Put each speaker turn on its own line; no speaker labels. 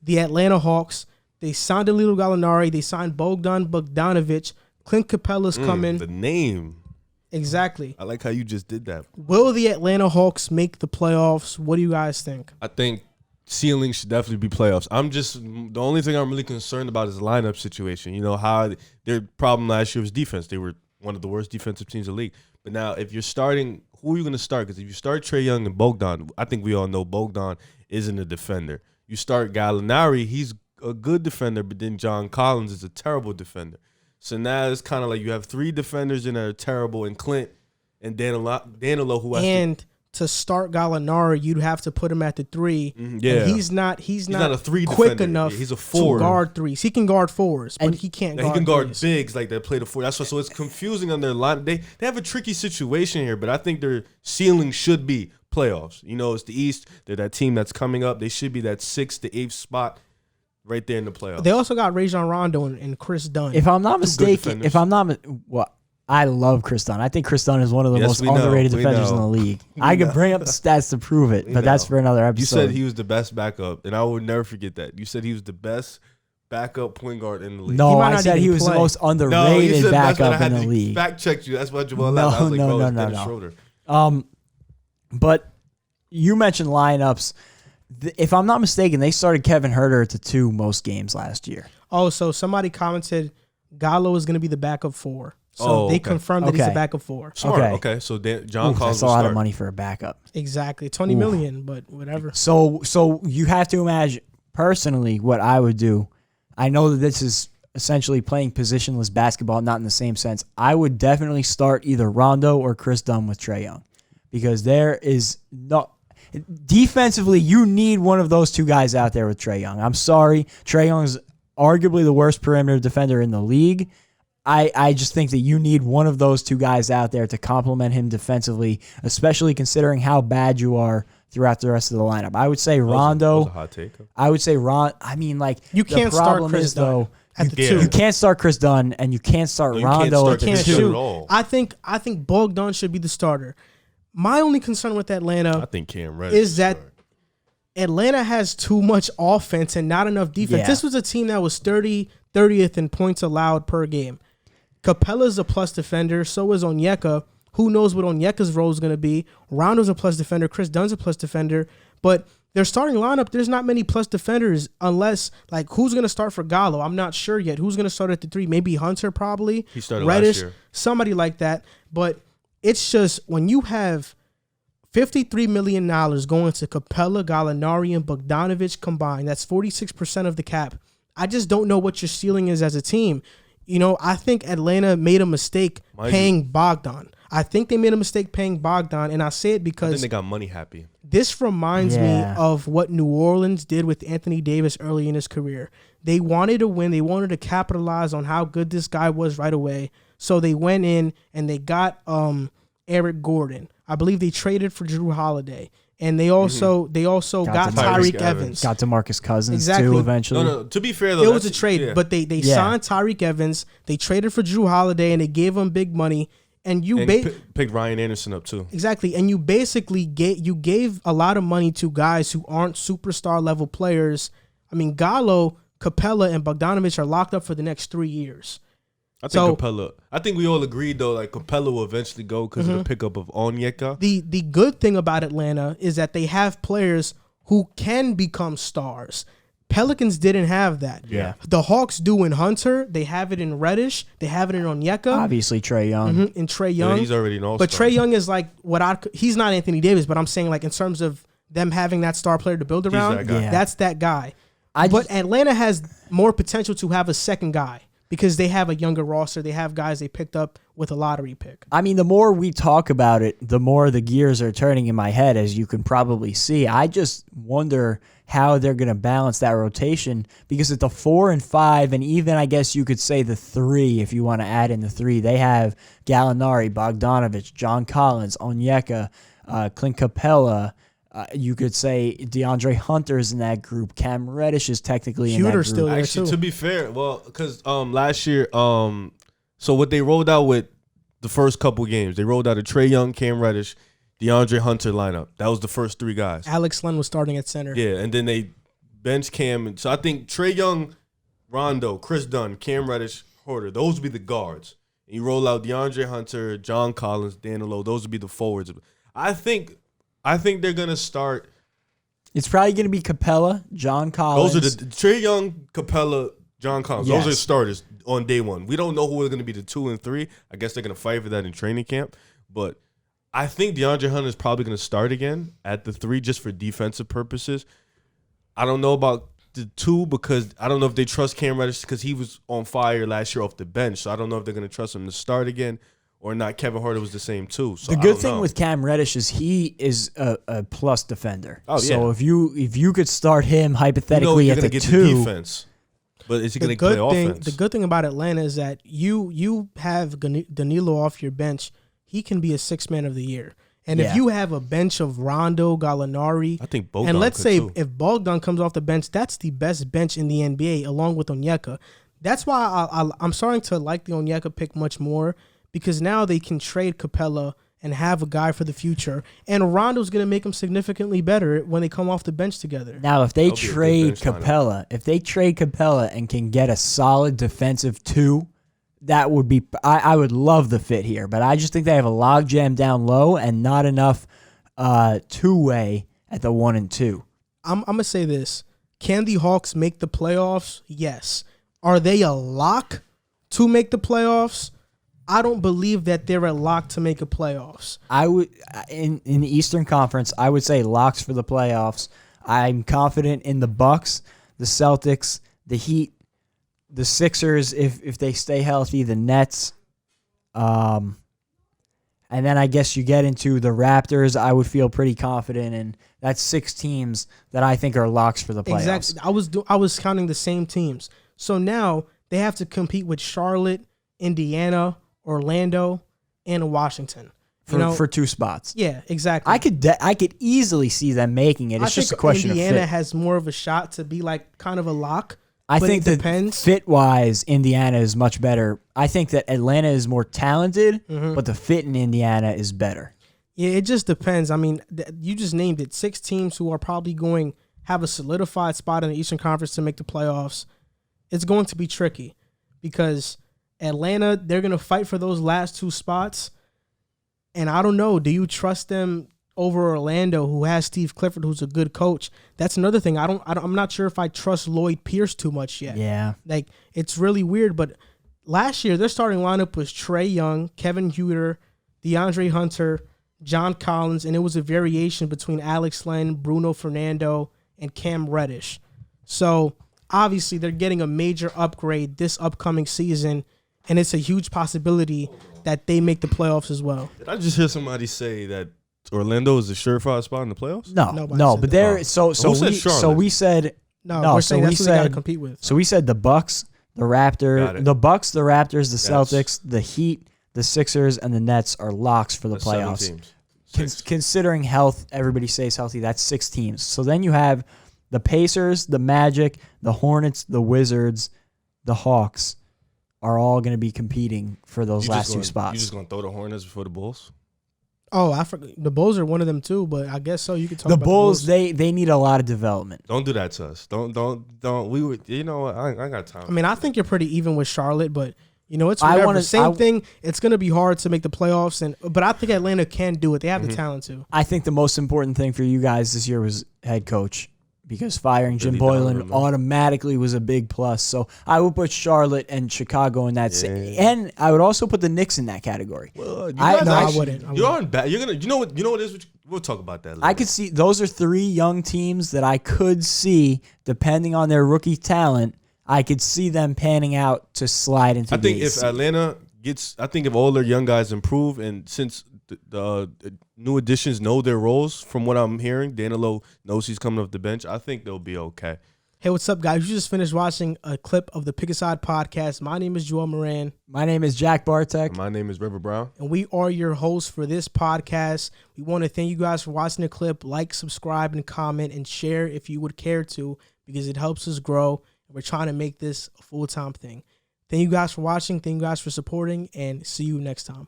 the Atlanta Hawks. They signed Danilo Gallinari. They signed Bogdan Bogdanovic. Clint Capella's coming.
The name.
Exactly.
I like how you just did that.
Will the Atlanta Hawks make the playoffs? What do you guys think?
I think ceiling should definitely be playoffs. The only thing I'm really concerned about is the lineup situation. You know, how their problem last year was defense. They were one of the worst defensive teams in the league. But now if you're starting, who are you going to start? Because if you start Trae Young and Bogdan, I think we all know Bogdan isn't a defender. You start Gallinari, he's a good defender, but then John Collins is a terrible defender. So now it's kind of like you have three defenders in that are terrible, and Clint and Danilo who has
to start Gallinari, you'd have to put him at the 3.
Yeah,
and he's not
a 3
quick
defender.
enough.
He's a 4
to guard 3s. He can guard 4s, but he can't.
He can guard bigs like that play the 4. That's so it's confusing on their line. They have a tricky situation here, but I think their ceiling should be playoffs. You know, it's the East. They're that team that's coming up. They should be that 6th to 8th spot. Right there in the playoffs. They
also got Rajon Rondo and Chris Dunn.
If I'm not mistaken, I love Chris Dunn. I think Chris Dunn is one of the most underrated defenders in the league. I could bring up the stats to prove it, but that's for another episode.
You said he was the best backup, and I would never forget that. You said he was the best backup point guard in the league.
No, I said he was the most underrated backup in the league.
Fact checked you. That's what Jamal left. I was like, Dennis Schroeder.
But you mentioned lineups. If I'm not mistaken, they started Kevin Huerter at the 2 most games last year.
Oh, so somebody commented Gallo is going to be the backup 4. So they confirmed that he's the backup 4.
Smart. Okay. So John Collins.
That's a lot of money for a backup.
Exactly. $20 million, but whatever.
So you have to imagine, personally, what I would do. I know that this is essentially playing positionless basketball, not in the same sense. I would definitely start either Rondo or Chris Dunn with Trae Young, because there is no... Defensively, you need one of those 2 guys out there with Trae Young. I'm sorry. Trae Young is arguably the worst perimeter defender in the league. I just think that you need one of those 2 guys out there to complement him defensively, especially considering how bad you are throughout the rest of the lineup. I would say Rondo.
That was a hot take.
I would say I mean, like,
you can't start Chris Dunn at the 2.
You can't start Chris Dunn, and you can't start Rondo at the 2.
I think Bogdan should be the starter. My only concern with Atlanta is that Atlanta has too much offense and not enough defense. Yeah. This was a team that was 30th in points allowed per game. Capella's a plus defender. So is Onyeka. Who knows what Onyeka's role is going to be? Rondo's a plus defender. Chris Dunn's a plus defender. But their starting lineup, there's not many plus defenders unless, like, who's going to start for Gallo? I'm not sure yet. Who's going to start at the 3? Maybe Hunter probably.
He started
Reddish,
last year.
Somebody like that. But it's just when you have $53 million going to Capella, Gallinari, and Bogdanovic combined, that's 46% of the cap. I just don't know what your ceiling is as a team. You know, I think Atlanta made a mistake paying Bogdan. I think they made a mistake paying Bogdan, and I say it because I
think they got money happy.
This reminds me of what New Orleans did with Anthony Davis early in his career. They wanted to win. They wanted to capitalize on how good this guy was right away. So they went in and they got Eric Gordon. I believe they traded for Drew Holiday. And they also got Tyreek Evans.
Got DeMarcus Cousins too eventually.
No, to be fair though,
it was a trade, but they signed Tyreek Evans. They traded for Drew Holiday and they gave him big money. And
picked Ryan Anderson up too.
Exactly, and you basically gave a lot of money to guys who aren't superstar level players. I mean, Gallo, Capella, and Bogdanovic are locked up for the next 3 years.
I think we all agreed though, like Capella will eventually go because of the pickup of Onyeka.
The good thing about Atlanta is that they have players who can become stars. Pelicans didn't have that.
Yeah.
The Hawks do in Hunter. They have it in Reddish. They have it in Onyeka.
Obviously, Trae Young.
And Trae Young.
Yeah, he's already an all-star.
But Trae Young is like he's not Anthony Davis, but I'm saying like in terms of them having that star player to build around, that's that guy. But Atlanta has more potential to have a second guy because they have a younger roster. They have guys they picked up with a lottery pick.
I mean, the more we talk about it, the more the gears are turning in my head, as you can probably see. I just wonder how they're going to balance that rotation because at the 4 and 5, and even I guess you could say the 3, if you want to add in the 3, they have Gallinari, Bogdanovic, John Collins, Onyeka, Clint Capella. You could say DeAndre Hunter's in that group. Cam Reddish is technically in that group.
Still there
Actually,
too.
to be fair, well, because last year, so what they rolled out with the first couple games, they rolled out a Trae Young, Cam Reddish, DeAndre Hunter lineup. That was the first 3 guys.
Alex Len was starting at center.
Yeah, and then they bench Cam. So I think Trae Young, Rondo, Chris Dunn, Cam Reddish, Horter, those would be the guards. And you roll out DeAndre Hunter, John Collins, Danilo. Those would be the forwards. I think they're gonna start.
It's probably gonna be Capella, John Collins.
Those are the Trae Young, Capella, John Collins. Yes. Those are starters on day one. We don't know who are gonna be the 2 and 3. I guess they're gonna fight for that in training camp. But I think DeAndre Hunter is probably gonna start again at the 3 just for defensive purposes. I don't know about the 2 because I don't know if they trust Cam Reddish because he was on fire last year off the bench. So I don't know if they're going to trust him to start again or not. Kevin Huerter was the same too. So
the good thing with Cam Reddish is he is a plus defender. Oh, yeah. So if you could start him hypothetically at the 2,
the defense. But is he going to play offense?
The good thing about Atlanta is that you have Danilo off your bench. He can be a 6th man of the year. And if you have a bench of Rondo, Gallinari,
I think Bogdan
and let's say
too.
If Bogdan comes off the bench, that's the best bench in the NBA along with Onyeka. That's why I'm starting to like the Onyeka pick much more because now they can trade Capella and have a guy for the future. And Rondo's going to make them significantly better when they come off the bench together.
Now, if they trade Capella, and can get a solid defensive 2, that would be I would love the fit here, but I just think they have a logjam down low and not enough two-way at the 1 and 2.
I'm going to say this. Can the Hawks make the playoffs? Yes. Are they a lock to make the playoffs? I don't believe that they're a lock to make a playoffs.
I would in the Eastern Conference, I would say locks for the playoffs. I'm confident in the Bucks, the Celtics, the Heat, the Sixers, if they stay healthy, the Nets, and then I guess you get into the Raptors. I would feel pretty confident in. That's 6 teams that I think are locks for the playoffs.
Exactly. I was counting the same teams. So now they have to compete with Charlotte, Indiana, Orlando, and Washington.
For 2 spots.
Yeah, exactly.
I could easily see them making it. It's just a question of fit.
Indiana has more of a shot to be like kind of a lock.
I think that fit-wise, Indiana is much better. I think that Atlanta is more talented, but the fit in Indiana is better.
Yeah, it just depends. I mean, you just named it. 6 teams who are probably going to have a solidified spot in the Eastern Conference to make the playoffs. It's going to be tricky because Atlanta, they're going to fight for those last 2 spots. And I don't know, do you trust them over Orlando, who has Steve Clifford, who's a good coach? That's another thing. I'm not sure if I trust Lloyd Pierce too much yet.
Yeah.
Like, it's really weird. But last year, their starting lineup was Trae Young, Kevin Huerter, DeAndre Hunter, John Collins, and it was a variation between Alex Len, Bruno Fernando, and Cam Reddish. So, obviously, they're getting a major upgrade this upcoming season, and it's a huge possibility that they make the playoffs as well.
Did I just hear somebody say that Orlando is a surefire spot in the playoffs?
No, but there. So we said
no. We're saying that's what they got to compete with.
So we said the Bucks, the Raptors, the Celtics, the Heat, the Sixers, and the Nets are locks for the playoffs. Considering health, everybody stays healthy. That's 6 teams. So then you have the Pacers, the Magic, the Hornets, the Wizards, the Hawks are all going to be competing for those last 2 spots.
You just going to throw the Hornets before the Bulls?
Oh, I forgot. The Bulls are one of them too, but I guess so. You could talk
about
the Bulls.
They need a lot of development.
Don't do that to us. Don't. We would. You know what? I ain't got time.
I mean, I think you're pretty even with Charlotte, but you know it's whatever. Same thing. It's going to be hard to make the playoffs, but I think Atlanta can do it. They have the talent to.
I think the most important thing for you guys this year was head coach. Because firing Jim Boylan automatically was a big plus. So I would put Charlotte and Chicago in that and I would also put the Knicks in that category.
Well, I wouldn't. You're on bad. You're gonna. You know what it is. We'll talk about that later.
I could see those are 3 young teams that I could see, depending on their rookie talent, I could see them panning out to slide into.
I think if Atlanta gets, I think if all their young guys improve, and since the new additions know their roles, from what I'm hearing, Danilo knows he's coming off the bench, I think they'll be okay.
Hey, what's up, guys? You just finished watching a clip of the Pick a Side podcast. My name is Joel Moran.
My name is Jack Barteck.
And my name is River Brown.
And we are your hosts for this podcast. We want to thank you guys for watching the clip. Like, subscribe, and comment, and share if you would care to, because it helps us grow. We're trying to make this a full-time thing. Thank you guys for watching. Thank you guys for supporting, and see you next time.